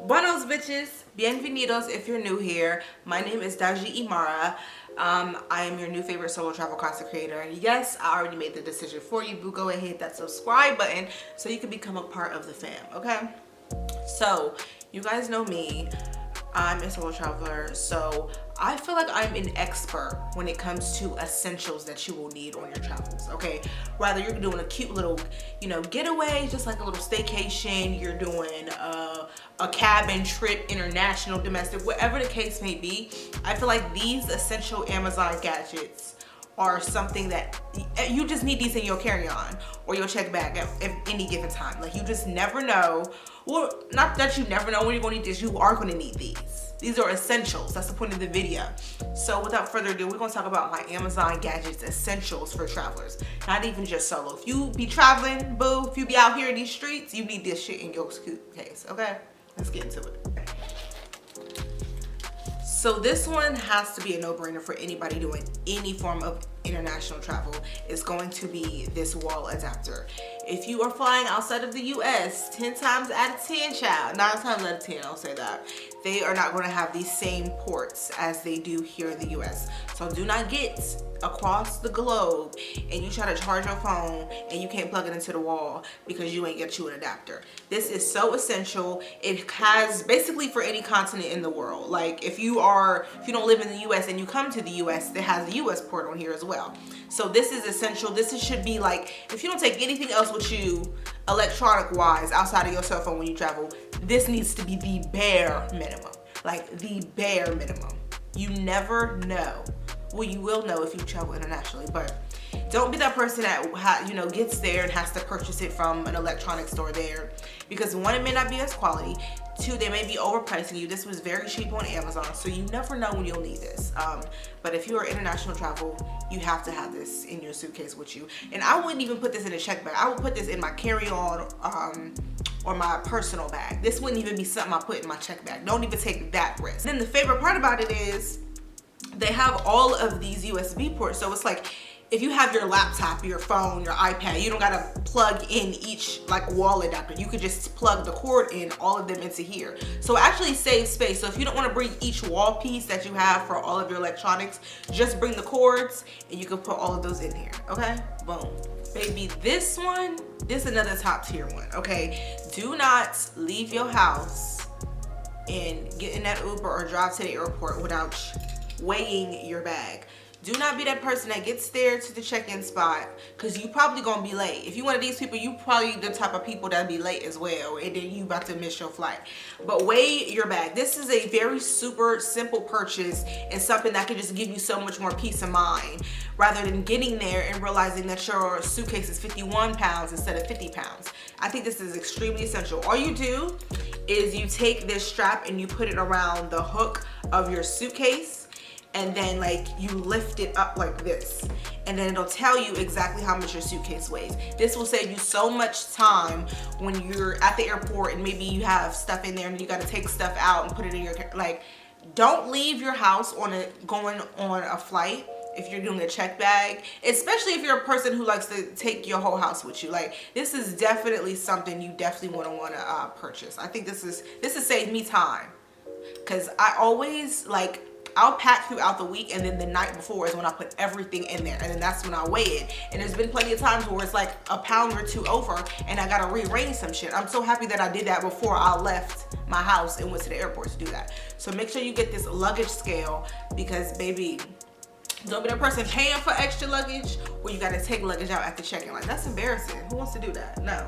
Buenos bitches, bienvenidos if you're new here. My name is daljiimarax. I am your new favorite solo travel content creator. And yes, I already made the decision for you, boo. Go ahead, hit that subscribe button so you can become a part of the fam, okay? So, you guys know me. I'm a solo traveler, so I feel like I'm an expert when it comes to essentials that you will need on your travels, okay? Whether you're doing a cute little, getaway, just like a little staycation, you're doing a cabin trip, international, domestic, whatever the case may be, I feel like these essential Amazon gadgets are something that you just need these in your carry-on or your check bag at any given time. Like, you just never know. Well, not that you never know when you're going to need this, you are going to need these. These are essentials. That's the point of the video. So without further ado, we're going to talk about my Amazon gadgets essentials for travelers. Not even just solo. If you be traveling, boo, if you be out here in these streets, you need this shit in your suitcase, okay? Let's get into it. So this one has to be a no-brainer for anybody doing any form of international travel. Is going to be this wall adapter. If you are flying outside of the US, 10 times out of 10, child, 9 times out of 10, I'll say that, they are not going to have these same ports as they do here in the US. So do not get across the globe and you try to charge your phone and you can't plug it into the wall because you ain't get you an adapter. This is so essential. It has basically for any continent in the world. Like if you don't live in the US and you come to the US, it has the US port on here as well. So this is essential. This should be like, if you don't take anything else with you electronic wise outside of your cell phone when you travel, this needs to be the bare minimum. Like the bare minimum. You never know. Well, you will know if you travel internationally, but don't be that person that gets there and has to purchase it from an electronic store there, because one, it may not be as quality. Two, they may be overpricing you. This was very cheap on Amazon, so you never know when you'll need this. But if you are international travel, you have to have this in your suitcase with you. And I wouldn't even put this in a check bag. I would put this in my carry-on or my personal bag. This wouldn't even be something I put in my check bag. Don't even take that risk. Then the favorite part about it is they have all of these USB ports. So it's like, if you have your laptop, your phone, your iPad, you don't gotta plug in each like wall adapter. You could just plug the cord in, all of them into here. So it actually saves space. So if you don't wanna bring each wall piece that you have for all of your electronics, just bring the cords and you can put all of those in here, okay? Boom. Baby, this is another top tier one, okay? Do not leave your house and get in that Uber or drive to the airport without weighing your bag. Do not be that person that gets there to the check-in spot, because you probably gonna be late. If you one of these people, you probably the type of people that be late as well, and then you about to miss your flight. But weigh your bag. This is a very super simple purchase and something that can just give you so much more peace of mind, rather than getting there and realizing that your suitcase is 51 pounds instead of 50 pounds. I think this is extremely essential. All you do is you take this strap and you put it around the hook of your suitcase, and then like you lift it up like this, and then it'll tell you exactly how much your suitcase weighs. This will save you so much time when you're at the airport and maybe you have stuff in there and you got to take stuff out and put it in your, like, don't leave your house going on a flight if you're doing a check bag, especially if you're a person who likes to take your whole house with you. Like, this is definitely something you definitely want to purchase. I think this has saved me time, because I always I'll pack throughout the week, and then the night before is when I put everything in there, and then that's when I weigh it. And there's been plenty of times where it's like a pound or two over and I gotta rearrange some shit. I'm so happy that I did that before I left my house and went to the airport to do that. So make sure you get this luggage scale, because baby, don't be that person paying for extra luggage where you gotta take luggage out at the check-in. Like, that's embarrassing. Who wants to do that? No.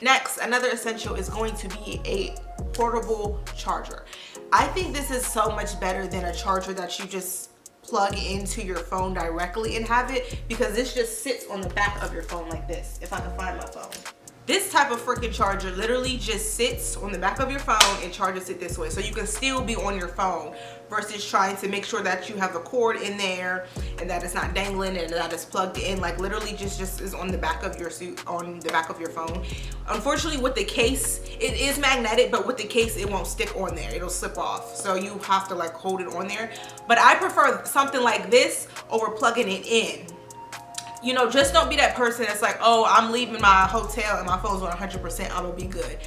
Next, another essential is going to be a portable charger. I think this is so much better than a charger that you just plug into your phone directly and have it, because this just sits on the back of your phone like this. If I can find my phone. This type of freaking charger literally just sits on the back of your phone and charges it this way. So you can still be on your phone versus trying to make sure that you have the cord in there and that it's not dangling and that it's plugged in. Like, literally just is on the back of your on the back of your phone. Unfortunately, with the case, it is magnetic, but with the case, it won't stick on there. It'll slip off. So you have to like hold it on there. But I prefer something like this over plugging it in. You know, just don't be that person that's like, oh, I'm leaving my hotel and my phone's on 100%, I'm gonna be good.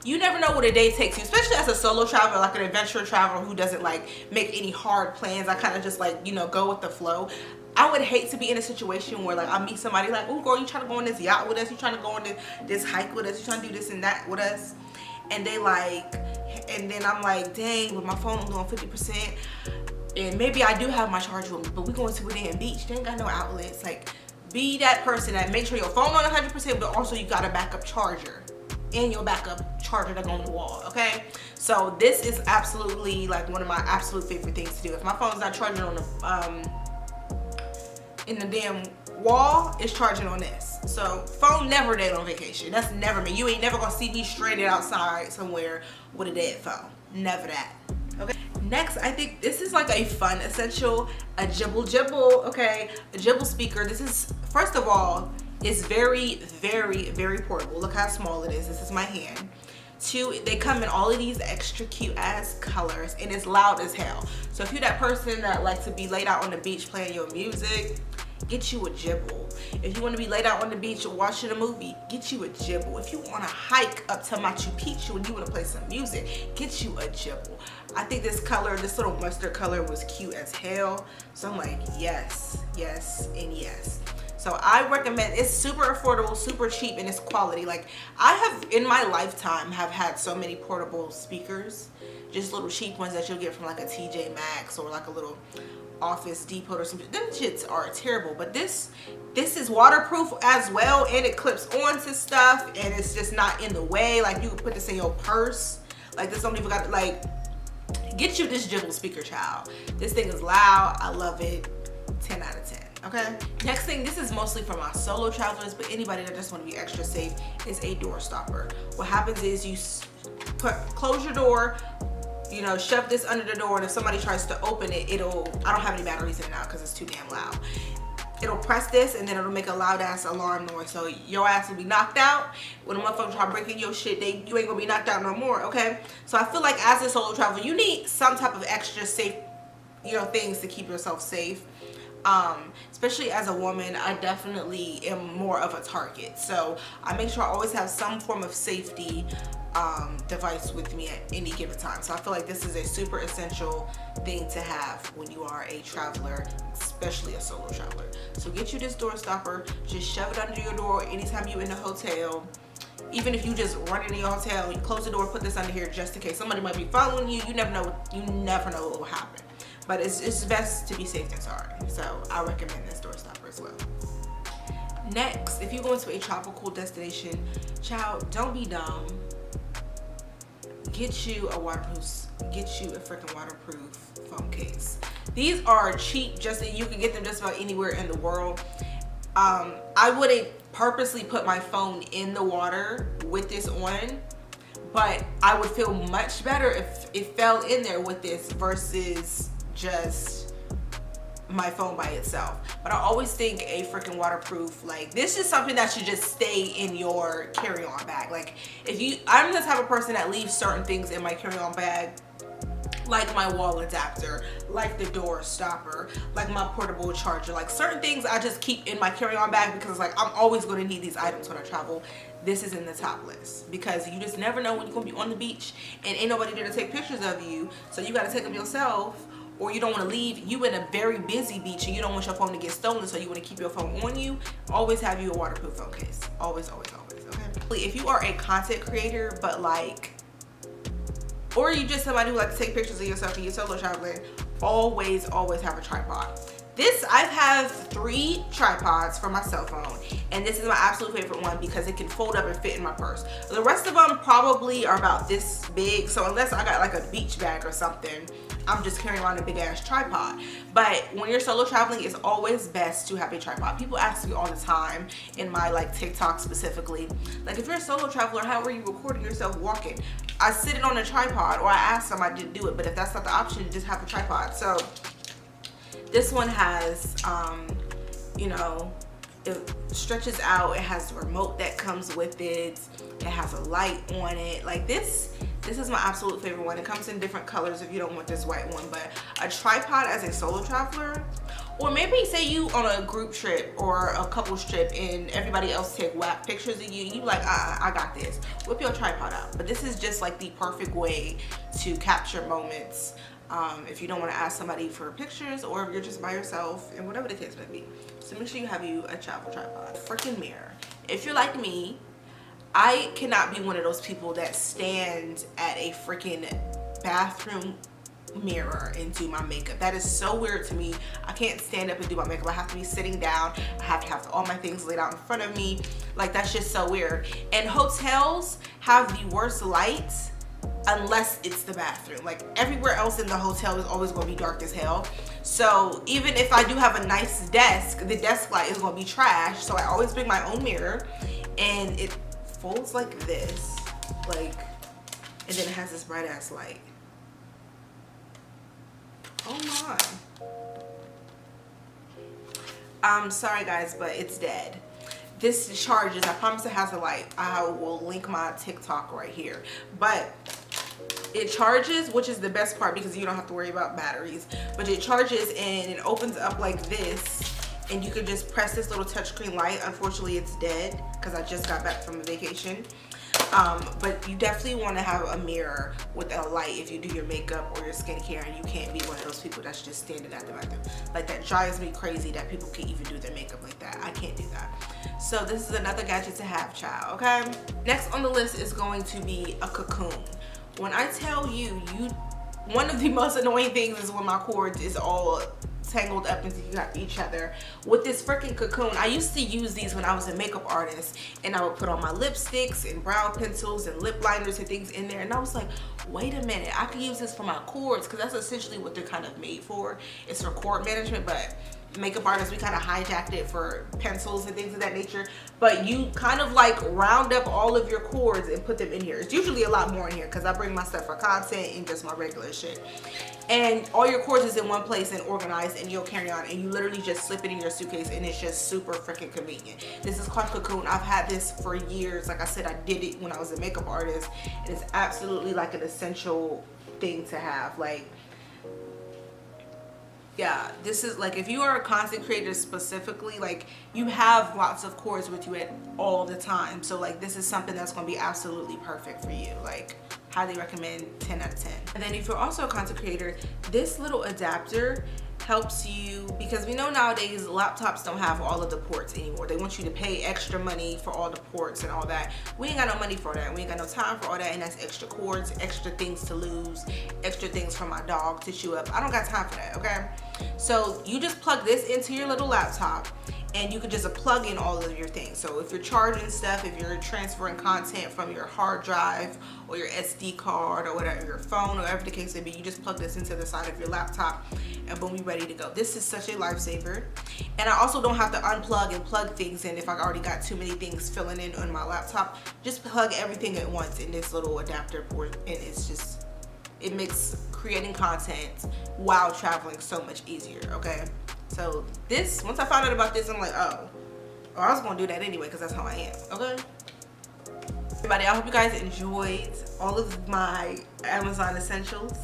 you never know what a day takes you, especially as a solo traveler, like an adventure traveler who doesn't like make any hard plans. I kind of just like, you know, go with the flow. I would hate to be in a situation where like I meet somebody like, oh girl, you trying to go on this yacht with us? You trying to go on this hike with us? You trying to do this and that with us? And they like, and then I'm like, dang, with my phone only on 50%. And maybe I do have my charger with me, but we going to a damn beach. They ain't got no outlets. Like, be that person that make sure your phone on 100%, but also you got a backup charger and your backup charger that's on the wall, okay? So this is absolutely like one of my absolute favorite things to do. If my phone's not charging on the in the damn wall, it's charging on this. So phone never dead on vacation. That's never me. You ain't never gonna see me stranded outside somewhere with a dead phone. Never that. Okay. Next, I think this is like a fun essential, a jibble, okay? A jibble speaker. This is, first of all, it's very, very, very portable. Look how small it is. This is my hand. Two, they come in all of these extra cute ass colors, and it's loud as hell. So if you're that person that likes to be laid out on the beach playing your music, get you a jibble. If you want to be laid out on the beach watching a movie, get you a jibble. If you want to hike up to Machu Picchu and you want to play some music, get you a jibble. I think this color, this little mustard color, was cute as hell. So I'm like, yes, yes, and yes. So I recommend, it's super affordable, super cheap, and it's quality. Like, I have, in my lifetime, have had so many portable speakers, just little cheap ones that you'll get from like a TJ Maxx or like a little Office Depot or something. Them shits are terrible, but this is waterproof as well, and it clips onto stuff, and it's just not in the way. Like, you can put this in your purse. Like, this don't even got, like, get you this jibble speaker, child. This thing is loud. I love it. 10 out of 10. Okay. Next thing, this is mostly for my solo travelers, but anybody that just want to be extra safe, is a door stopper. What happens is you close your door, you know, shove this under the door, and if somebody tries to open it, it'll, I don't have any batteries in it now because it's too damn loud. It'll press this, and then it'll make a loud ass alarm noise, so your ass will be knocked out. When a motherfucker try breaking your shit, you ain't gonna be knocked out no more, okay? So I feel like as a solo traveler, you need some type of extra safe, you know, things to keep yourself safe. Especially as a woman, I definitely am more of a target. So I make sure I always have some form of safety device with me at any given time. So I feel like this is a super essential thing to have when you are a traveler, especially a solo traveler. So get you this door stopper, just shove it under your door anytime you're in a hotel. Even if you just run into your hotel, you close the door, put this under here just in case somebody might be following you. You never know what will happen. But it's best to be safe than sorry. So I recommend this door stopper as well. Next, if you go into a tropical destination, child, don't be dumb. Get you a freaking waterproof phone case. These are cheap, just that you can get them just about anywhere in the world. I wouldn't purposely put my phone in the water with this on, but I would feel much better if it fell in there with this versus just my phone by itself. But I always think a freaking waterproof, like, this is something that should just stay in your carry-on bag. Like, I'm the type of person that leaves certain things in my carry-on bag, like my wall adapter, like the door stopper, like my portable charger. Like, certain things I just keep in my carry-on bag because, like, I'm always going to need these items when I travel. This is in the top list because you just never know when you're going to be on the beach and ain't nobody there to take pictures of you, so you got to take them yourself. Or you don't want to leave, you in a very busy beach and you don't want your phone to get stolen, so you want to keep your phone on you. Always have you a waterproof phone case. Always, always, always, okay? If you are a content creator, but like, or you just somebody who likes to take pictures of yourself and you're solo traveling, always, always have a tripod. I have 3 tripods for my cell phone, and this is my absolute favorite one because it can fold up and fit in my purse. The rest of them probably are about this big, so unless I got like a beach bag or something, I'm just carrying around a big ass tripod. But when you're solo traveling, it's always best to have a tripod. People ask me all the time in my like TikTok specifically, like, if you're a solo traveler, how are you recording yourself walking? I sit it on a tripod, or I ask somebody to do it, but if that's not the option, you just have a tripod. So this one has, you know, it stretches out. It has the remote that comes with it. It has a light on it. Like, this is my absolute favorite one. It comes in different colors if you don't want this white one. But a tripod as a solo traveler Or maybe say you on a group trip or a couples trip and everybody else take whack pictures of you. You like, I got this. Whip your tripod out. But this is just like the perfect way to capture moments. If you don't want to ask somebody for pictures, or if you're just by yourself, and whatever the case may be. So make sure you have you a travel tripod. Freaking mirror. If you're like me, I cannot be one of those people that stand at a freaking bathroom mirror and do my makeup. That is so weird to me. I can't stand up and do my makeup. I have to be sitting down. I have to have all my things laid out in front of me. Like, that's just so weird. And hotels have the worst lights unless it's the bathroom. Like, everywhere else in the hotel is always going to be dark as hell. So even if I do have a nice desk, the desk light is going to be trash. So I always bring my own mirror, and it folds like this, like, and then it has this bright ass light. Oh my. I'm sorry guys, but it's dead. This charges. I promise it has a light. I will link my TikTok right here. But it charges, which is the best part because you don't have to worry about batteries. But it charges and it opens up like this. And you can just press this little touchscreen light. Unfortunately, it's dead because I just got back from a vacation. But you definitely want to have a mirror with a light if you do your makeup or your skincare, and you can't be one of those people that's just standing at the bathroom. Like, that drives me crazy that people can even do their makeup like that. I can't do that. So this is another gadget to have, child, okay? Next on the list is going to be a Cocoon. When I tell you, one of the most annoying things is when my cords is all tangled up into each other with this freaking Cocoon. I used to use these when I was a makeup artist, and I would put all my lipsticks and brow pencils and lip liners and things in there, and I was like, wait a minute, I could use this for my cords, because that's essentially what they're kind of made for. It's for cord management, but makeup artists, we kind of hijacked it for pencils and things of that nature. But you kind of like round up all of your cords and put them in here. It's usually a lot more in here because I bring my stuff for content and just my regular shit. And all your cords is in one place and organized, and you'll carry on, and you literally just slip it in your suitcase, and it's just super freaking convenient. This is called Cocoon. I've had this for years. Like I said, I did it when I was a makeup artist, and it's absolutely like an essential thing to have. Like, yeah, this is like, if you are a content creator specifically, like, you have lots of cords with you at all the time. So like, this is something that's going to be absolutely perfect for you. Like, highly recommend, 10 out of 10. And then if you're also a content creator, this little adapter helps you, because we know nowadays laptops don't have all of the ports anymore. They want you to pay extra money for all the ports and all that. We ain't got no money for that. We ain't got no time for all that, and that's extra cords, extra things to lose, extra things for my dog to chew up. I don't got time for that, okay? So you just plug this into your little laptop, and you can just plug in all of your things. So if you're charging stuff, if you're transferring content from your hard drive or your SD card or whatever, your phone or whatever the case may be, you just plug this into the side of your laptop, and boom, you're ready to go. This is such a lifesaver. And I also don't have to unplug and plug things in if I already got too many things filling in on my laptop. Just plug everything at once in this little adapter port, and it's just, it makes creating content while traveling so much easier, okay? So this, once I found out about this, I'm like, oh, I was gonna do that anyway because that's how I am, okay? Everybody, I hope you guys enjoyed all of my Amazon essentials,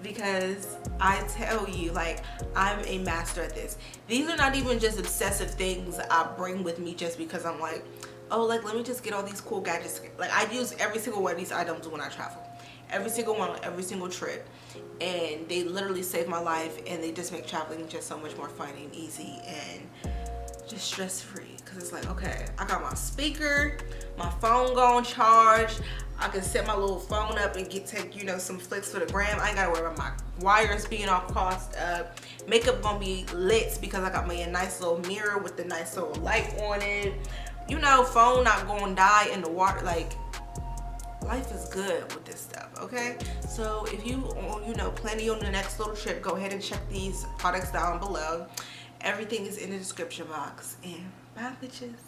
because I tell you, like, I'm a master at this. These are not even just obsessive things I bring with me just because I'm like, oh, like, let me just get all these cool gadgets. Like, I use every single one of these items when I travel. Every single one on every single trip, and they literally save my life, and they just make traveling just so much more fun and easy and just stress-free. Because it's like, okay, I got my speaker, my phone going charge, I can set my little phone up and take, you know, some flicks for the gram. I ain't gotta worry about my wires being all crossed up. Makeup gonna be lit because I got me a nice little mirror with the nice little light on it. You know, phone not gonna die in the water. Like, life is good with this stuff, okay? So if you know, planning on the next little trip, go ahead and check these products down below. Everything is in the description box. And bye, bitches.